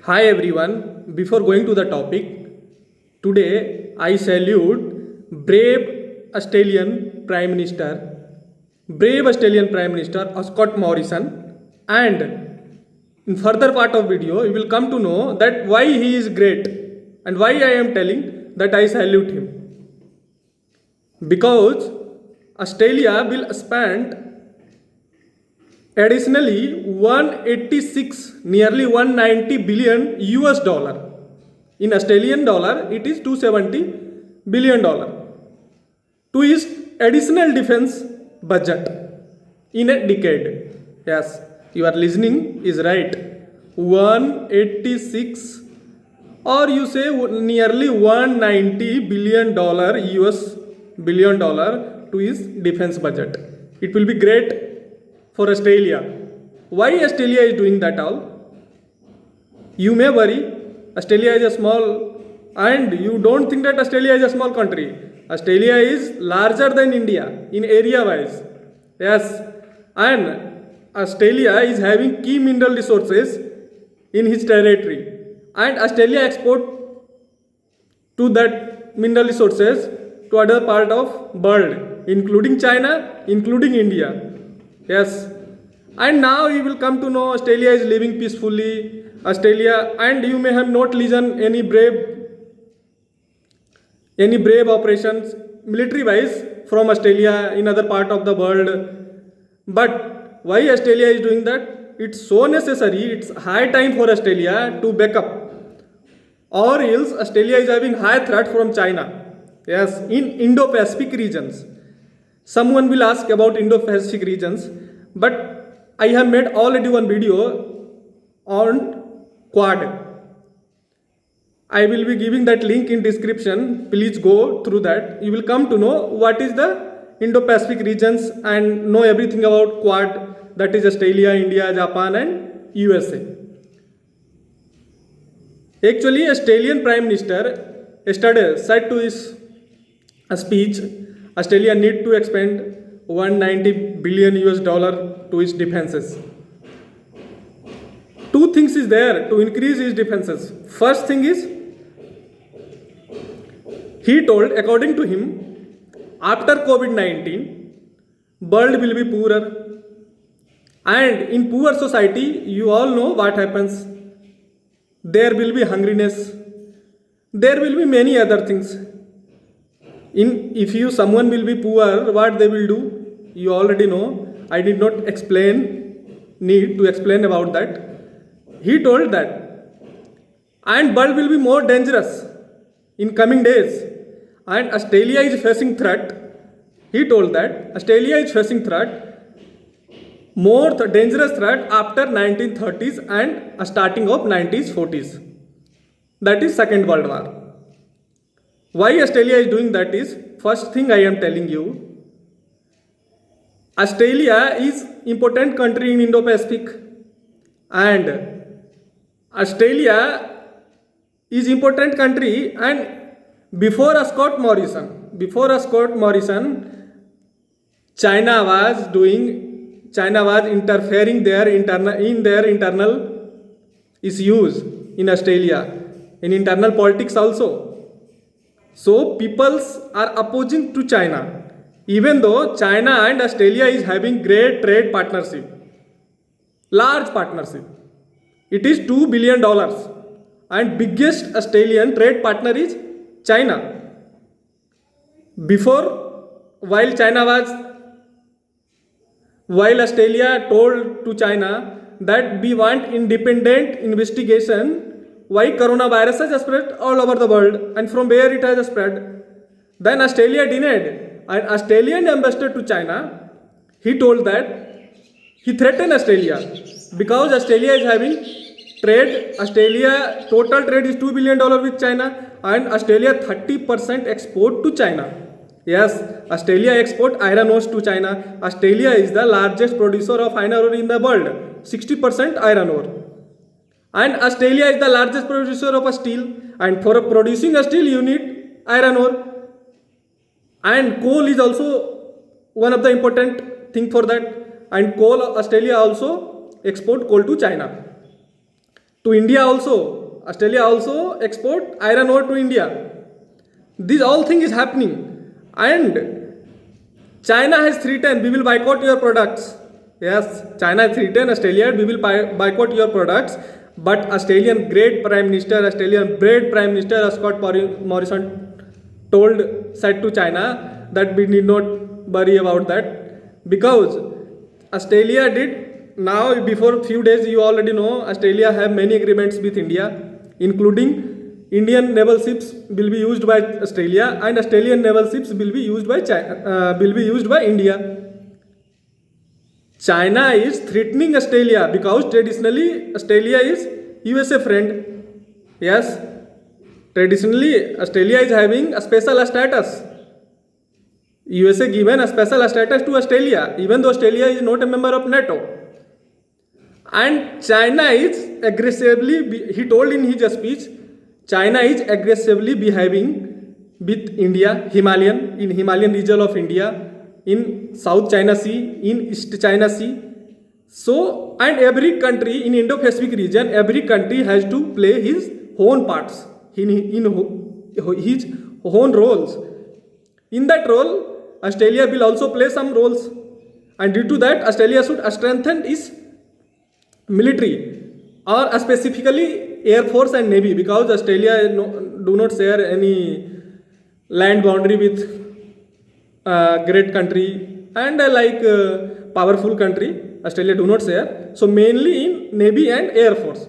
Hi everyone, before going to the topic, today I salute brave Australian Prime Minister Scott Morrison, and in further part of video you will come to know that why he is great and why I am telling that I salute him. Because Australia will spend additionally 186 nearly 190 billion US dollar. In Australian dollar it is 270 billion dollar to its additional defense budget in a decade. Yes, your listening is right. 186 or you say nearly 190 billion dollar US billion dollar to its defense budget. It will be great for Australia. Why Australia is doing that all? You may worry, Australia is a small, and you don't think that Australia is a small country. Australia is larger than India in area wise. Yes, and Australia is having key mineral resources in his territory, and Australia export to that mineral resources to other part of world, including China, including India. Yes, and now you will come to know Australia is living peacefully. Australia, and you may have not listened any brave operations military wise from Australia in other part of the world. But why Australia is doing that? It's so necessary. It's high time for Australia to back up, or else Australia is having high threat from China. Yes, in Indo-Pacific regions. Someone will ask about Indo-Pacific regions, but I have made already one video on Quad. I will be giving that link in description. Please go through that. You will come to know what is the Indo-Pacific regions and know everything about Quad, that is Australia, India, Japan and USA. Actually, Australian Prime Minister yesterday said to his speech, Australia need to expend 190 billion US dollar to its defenses. Two things is there to increase its defenses. First thing is, he told, according to him, after COVID-19, world will be poorer. And in poor society, you all know what happens. There will be hungriness. There will be many other things. If someone will be poor, what they will do, you already know. I did not need to explain about that. He told that, and world will be more dangerous in coming days, and Australia is facing threat. He told that Australia is facing threat, more dangerous threat after 1930s and starting of 1940s. That is Second World War. Why Australia is doing that is, first thing I am telling you, Australia is important country in Indo-Pacific, and Australia is important country, and before Scott Morrison, China was interfering in their internal issues in Australia, in internal politics also. So peoples are opposing to China, even though China and Australia is having great trade partnership, large partnership. It is $2 billion, and biggest Australian trade partner is China. Before, while Australia told to China that we want independent investigation why coronavirus has spread all over the world and from where it has spread, then Australia denied. And Australian ambassador to China, he told that he threatened Australia because Australia is having trade. Australia total trade is $2 billion with China, and Australia 30% export to China. Yes, Australia export iron ore to China. Australia is the largest producer of iron ore in the world, 60% iron ore. And Australia is the largest producer of steel, and for producing a steel you need iron ore. And coal is also one of the important thing for that. And coal, Australia also export coal to China. To India also. Australia also export iron ore to India. This all thing is happening. And China has threatened, we will boycott your products. Yes, China has threatened Australia, we will boycott your products. But Australian great Prime Minister, Australian great Prime Minister Scott Morrison said to China that we need not worry about that, because Australia did now, before few days, you already know Australia have many agreements with India, including Indian naval ships will be used by Australia and Australian naval ships will be used by India. China is threatening Australia because traditionally Australia is USA friend. Yes, traditionally Australia is having a special status. USA given a special status to Australia, even though Australia is not a member of NATO. And China is aggressively, he told in his speech, China is aggressively behaving with India, in Himalayan region of India, in South China Sea, in East China Sea. So, and every country in Indo-Pacific region, every country has to play his own parts, in his own roles. In that role, Australia will also play some roles. And due to that, Australia should strengthen its military, or specifically Air Force and Navy, because Australia do not share any land boundary with great country and powerful country. Australia do not share. So mainly in Navy and Air Force.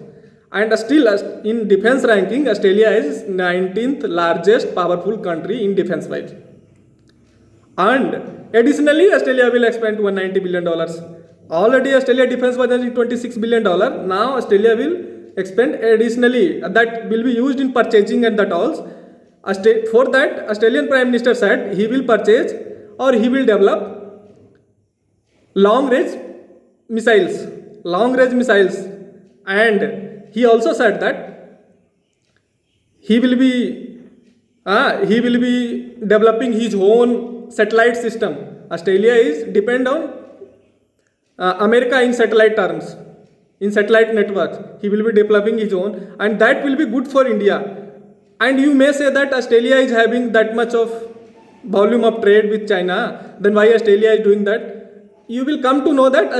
And still in defense ranking, Australia is 19th largest powerful country in defense wise. And additionally, Australia will expand to $190 billion. Already Australia defense budget is $26 billion. Now Australia will expand additionally. That will be used in purchasing and that also. For that, Australian Prime Minister said he will purchase or he will develop long range missiles. And he also said that he will be developing his own satellite system. Australia is depend on America in satellite terms, in satellite networks. He will be developing his own, and that will be good for India. And you may say that Australia is having that much of volume of trade with China, then why Australia is doing that? You will come to know that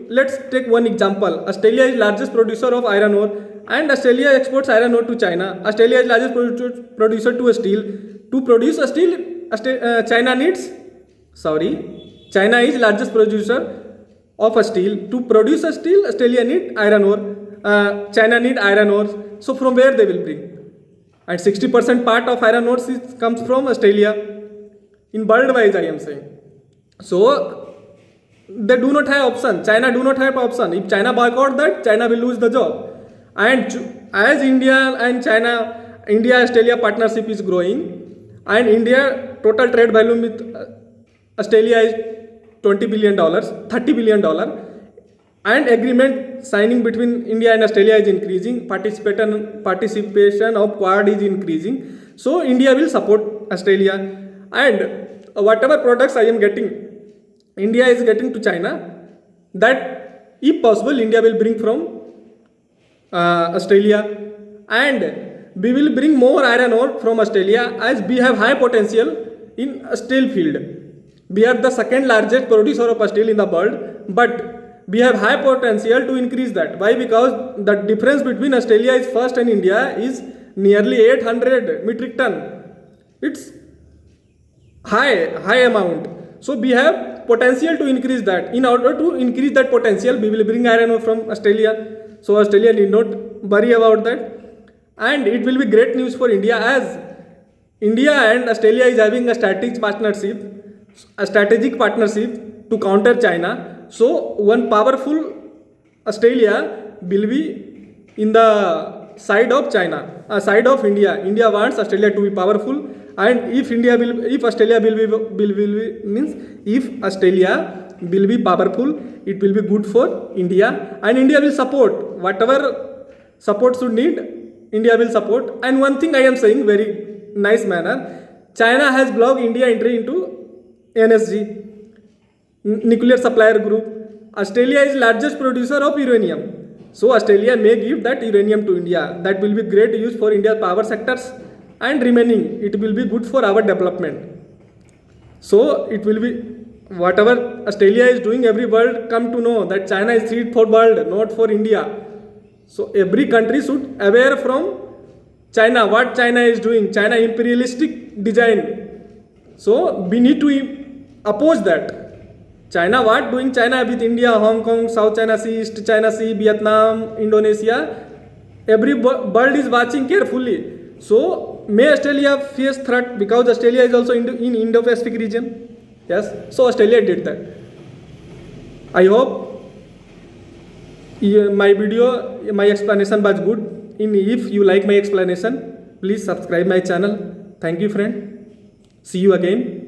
let's take one example. Australia is largest producer of iron ore, and Australia exports iron ore to China. Australia is largest producer to steel. To produce steel, China is largest producer of steel. To produce a steel, Australia need iron ore. China need iron ore. So from where they will bring? And 60% part of iron ore comes from Australia. In worldwide, I am saying. So they do not have option. China do not have option. If China boycott that, China will lose the job. And as India and China, India-Australia partnership is growing, and India total trade volume with Australia is $20 billion, $30 billion, and agreement signing between India and Australia is increasing, participation of Quad is increasing. So India will support Australia, and whatever products I am getting, India is getting to China, that if possible India will bring from Australia, and we will bring more iron ore from Australia, as we have high potential in steel field. We are the second largest producer of steel in the world, but we have high potential to increase that. Why? Because the difference between Australia is first and India is nearly 800 metric ton. It's high amount. So we have potential to increase that. In order to increase that potential, we will bring iron ore from Australia. So Australia need not worry about that. And it will be great news for India, as India and Australia is having a strategic partnership to counter China. So one powerful Australia will be in the side of China, side of India. India wants Australia to be powerful, and if Australia will be powerful, it will be good for India, and India will support whatever support should need. India will support. And one thing I am saying very nice manner, China has blocked India entry into NSG, nuclear supplier group. Australia is largest producer of uranium. So Australia may give that uranium to India. That will be great use for India's power sectors, and remaining it will be good for our development. So it will be whatever Australia is doing, every world come to know that China is seed for world, not for India. So every country should aware from China what China is doing, China imperialistic design. So we need to oppose that. China what doing China with India, Hong Kong, South China Sea, East China Sea, Vietnam, Indonesia. Every world is watching carefully. So may Australia face threat because Australia is also in Indo-Pacific region. Yes, so Australia did that. I hope my video, my explanation was good. If you like my explanation, please subscribe my channel. Thank you, friend. See you again.